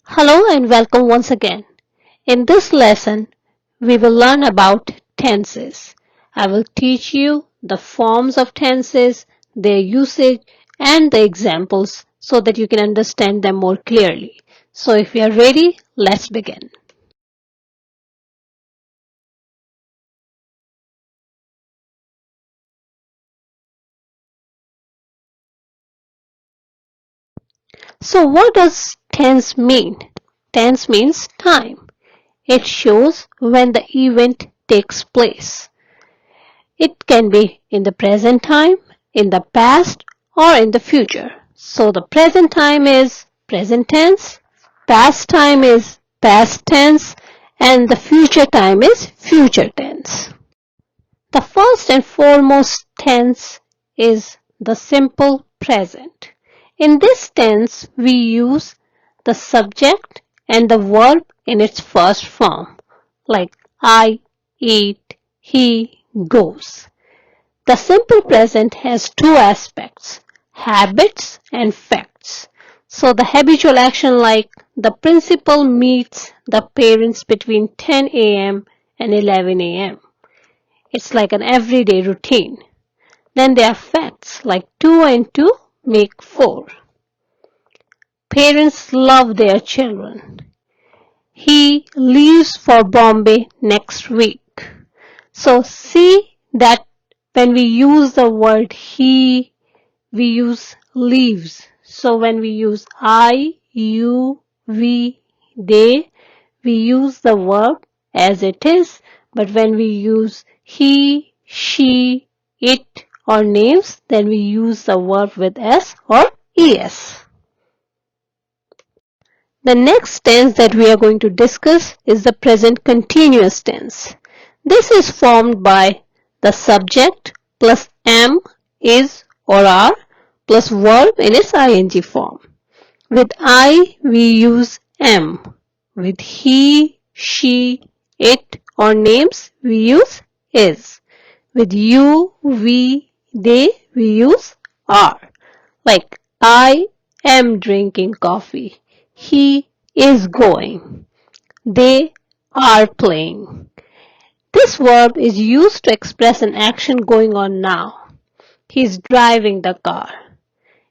Hello and welcome once again. In this lesson, we will learn about tenses. I will teach you the forms of tenses, their usage, and the examples so that you can understand them more clearly. So if you are ready, let's begin. So what does tense mean? Tense means time. It shows when the event takes place. It can be in the present time, in the past, or in the future. So the present time is present tense, past time is past tense, and the future time is future tense. The first and foremost tense is the simple present. In this tense, we use the subject and the verb in its first form, like I eat, he goes. The simple present has two aspects, habits and facts. So the habitual action like the principal meets the parents between 10 a.m. and 11 a.m. It's like an everyday routine. Then there are facts like 2 and 2 make 4. Parents love their children. He leaves for Bombay next week. So see that when we use the word he, we use leaves. So when we use I, you, we, they, we use the verb as it is. But when we use he, she, it or names, then we use the verb with s or es. The next tense that we are going to discuss is the present continuous tense. This is formed by the subject plus am, is or are plus verb in its ing form. With I, we use am. With he, she, it or names, we use is. With you, we, they, we use are. Like I am drinking coffee. He is going. They are playing. This verb is used to express an action going on now. He is driving the car.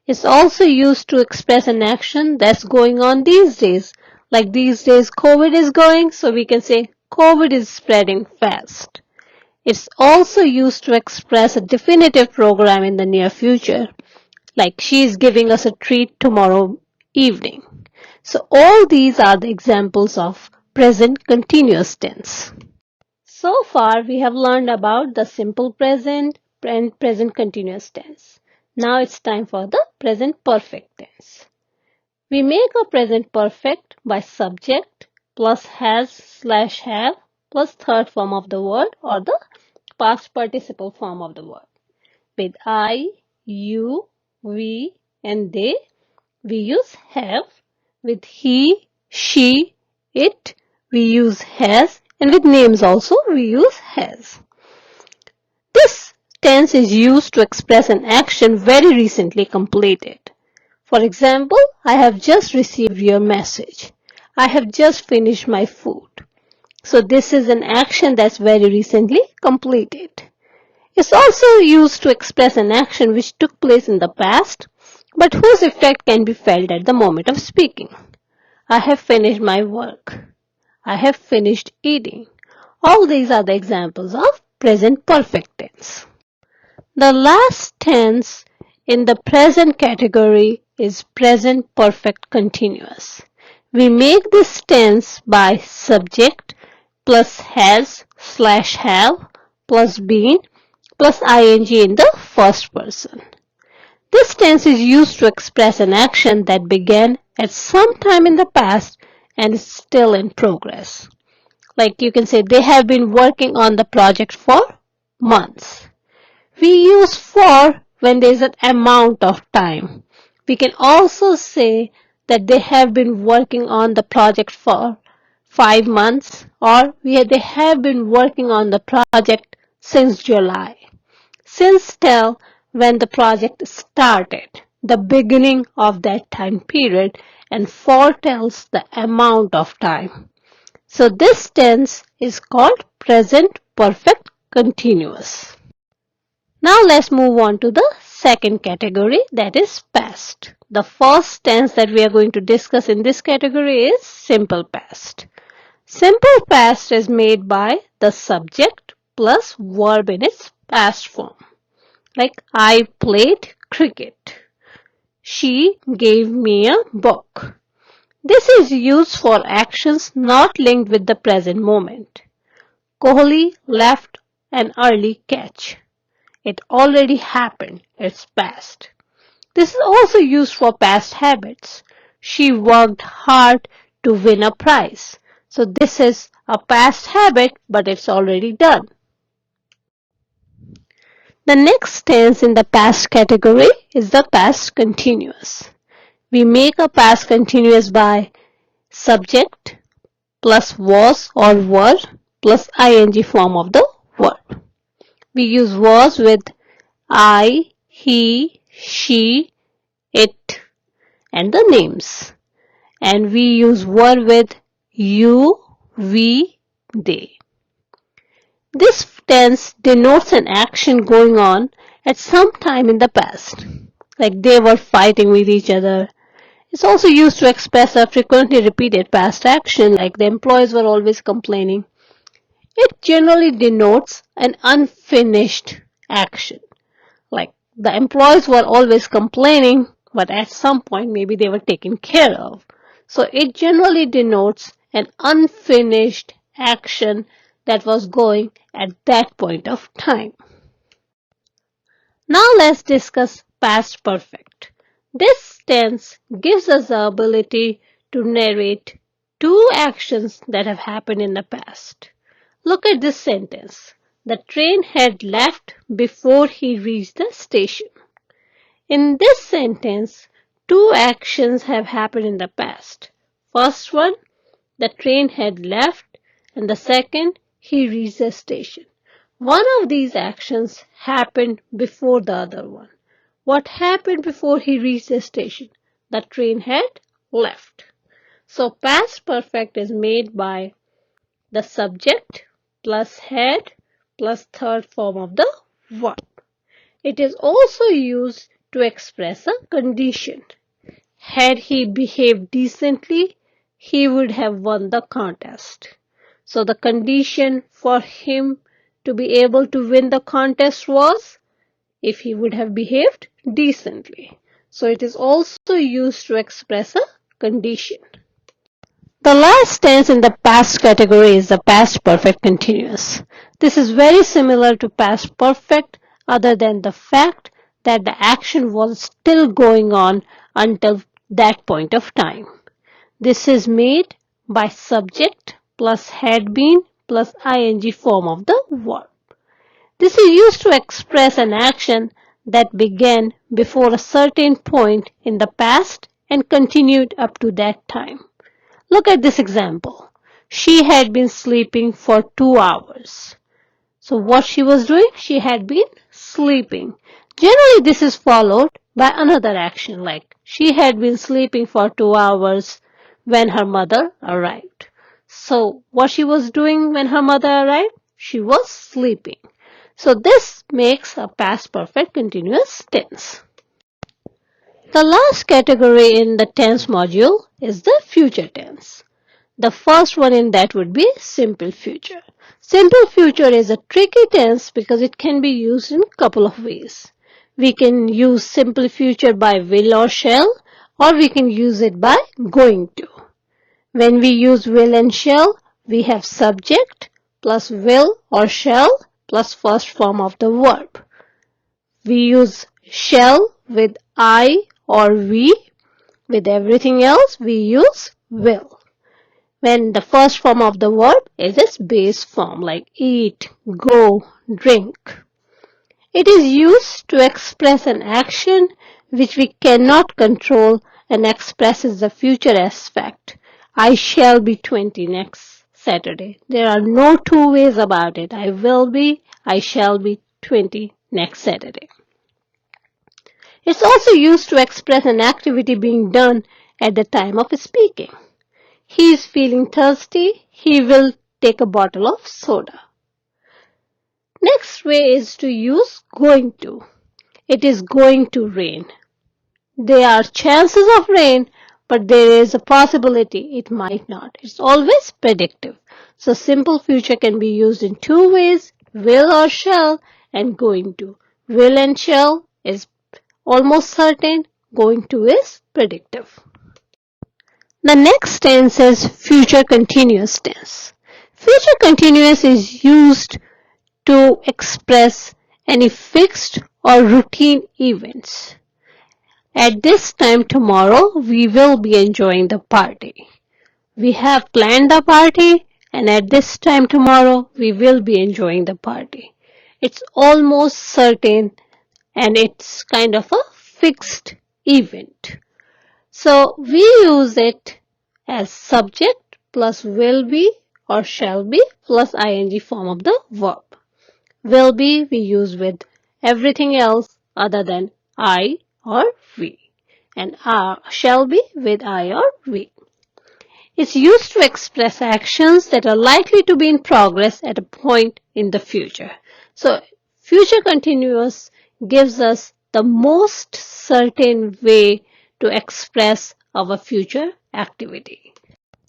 It's also used to express an action that's going on these days. Like these days COVID is going, so we can say COVID is spreading fast. It's also used to express a definitive program in the near future. Like she is giving us a treat tomorrow evening. So all these are the examples of present continuous tense. So far we have learned about the simple present and present continuous tense. Now it's time for the present perfect tense. We make a present perfect by subject plus has slash have plus third form of the word or the past participle form of the word. With I, you, we and they, we use have. With he, she, it, we use has, and with names also we use has. This tense is used to express an action very recently completed. For example, I have just received your message. I have just finished my food. So this is an action that's very recently completed. It's also used to express an action which took place in the past, but whose effect can be felt at the moment of speaking. I have finished my work. I have finished eating. All these are the examples of present perfect tense. The last tense in the present category is present perfect continuous. We make this tense by subject plus has slash have plus been plus ing in the first person. This tense is used to express an action that began at some time in the past and is still in progress. Like you can say they have been working on the project for months. We use for when there is an amount of time. We can also say that they have been working on the project for 5 months or they have been working on the project since July. Since tell when the project started, the beginning of that time period, and foretells the amount of time. So this tense is called present perfect continuous. Now let's move on to the second category, that is past. The first tense that we are going to discuss in this category is simple past. Simple past is made by the subject plus verb in its past form. Like I played cricket. She gave me a book. This is used for actions not linked with the present moment. Kohli left an early catch. It already happened. It's past. This is also used for past habits. She worked hard to win a prize. So this is a past habit, but it's already done. The next tense in the past category is the past continuous. We make a past continuous by subject plus was or were plus ing form of the verb. We use was with I, he, she, it, and the names. And we use were with you, we, they. This tense denotes an action going on at some time in the past, like they were fighting with each other. It's also used to express a frequently repeated past action, like the employees were always complaining. It generally denotes an unfinished action, like the employees were always complaining, but at some point maybe they were taken care of. So it generally denotes an unfinished action that was going at that point of time. Now let's discuss past perfect. This tense gives us the ability to narrate two actions that have happened in the past. Look at this sentence. The train had left before he reached the station. In this sentence, two actions have happened in the past. First one, the train had left, and the second, he reached the station. One of these actions happened before the other one. What happened before he reached the station? The train had left. So past perfect is made by the subject plus had plus third form of the verb. It is also used to express a condition. Had he behaved decently, he would have won the contest. So the condition for him to be able to win the contest was if he would have behaved decently. So it is also used to express a condition. The last tense in the past category is the past perfect continuous. This is very similar to past perfect other than the fact that the action was still going on until that point of time. This is made by subject plus had been plus ing form of the verb. This is used to express an action that began before a certain point in the past and continued up to that time. Look at this example. She had been sleeping for 2 hours. So what she was doing? She had been sleeping. Generally, this is followed by another action like she had been sleeping for 2 hours when her mother arrived. So what she was doing when her mother arrived? She was sleeping. So this makes a past perfect continuous tense. The last category in the tense module is the future tense. The first one in that would be simple future. Simple future is a tricky tense because it can be used in a couple of ways. We can use simple future by will or shall, or we can use it by going to. When we use will and shall, we have subject plus will or shall plus first form of the verb. We use shall with I or we. With everything else, we use will. When the first form of the verb is its base form like eat, go, drink. It is used to express an action which we cannot control and expresses the future aspect. I shall be 20 next Saturday. There are no two ways about it. I shall be 20 next Saturday. It's also used to express an activity being done at the time of speaking. He is feeling thirsty. He will take a bottle of soda. Next way is to use going to. It is going to rain. There are chances of rain, but there is a possibility it might not. It's always predictive. So simple future can be used in two ways, will or shall and going to. Will and shall is almost certain, going to is predictive. The next tense is future continuous tense. Future continuous is used to express any fixed or routine events. At this time tomorrow, we will be enjoying the party. We have planned the party, and at this time tomorrow, we will be enjoying the party. It's almost certain, and it's kind of a fixed event. So we use it as subject plus will be or shall be plus ing form of the verb. Will be we use with everything else other than I or we, and shall be with I or we. It's used to express actions that are likely to be in progress at a point in the future. So future continuous gives us the most certain way to express our future activity.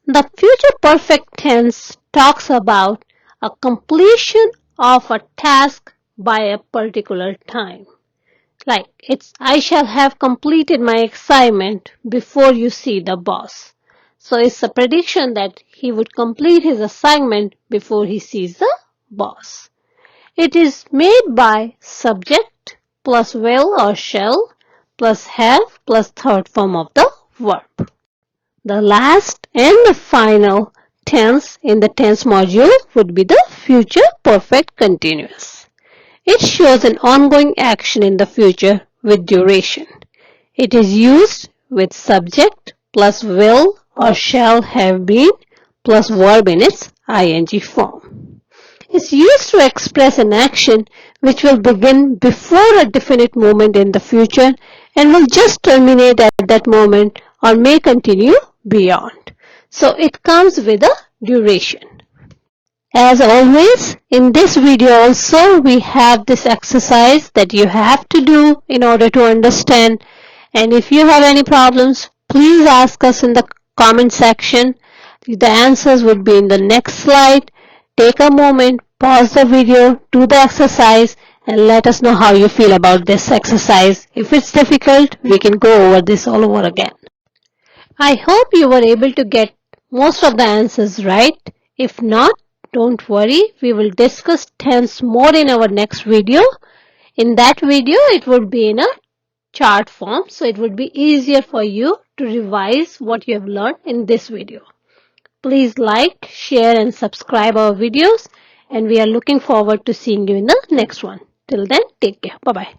The future perfect tense talks about a completion of a task by a particular time. Like it's I shall have completed my assignment before you see the boss. So it's a prediction that he would complete his assignment before he sees the boss. It is made by subject plus will or shall plus have plus third form of the verb. The last and the final tense in the tense module would be the future perfect continuous. It shows an ongoing action in the future with duration. It is used with subject plus will or shall have been plus verb in its ing form. It's used to express an action which will begin before a definite moment in the future and will just terminate at that moment or may continue beyond. So it comes with a duration. As always, in this video also we have this exercise that you have to do in order to understand, and if you have any problems, please ask us in the comment section. The answers would be in the next slide. Take a moment, pause the video, do the exercise, and let us know how you feel about this exercise. If it's difficult, we can go over this all over again. I hope you were able to get most of the answers right. If not, don't worry, we will discuss tense more in our next video. In that video, it would be in a chart form, so it would be easier for you to revise what you have learned in this video. Please like, share and subscribe our videos, and we are looking forward to seeing you in the next one. Till then, take care. Bye-bye.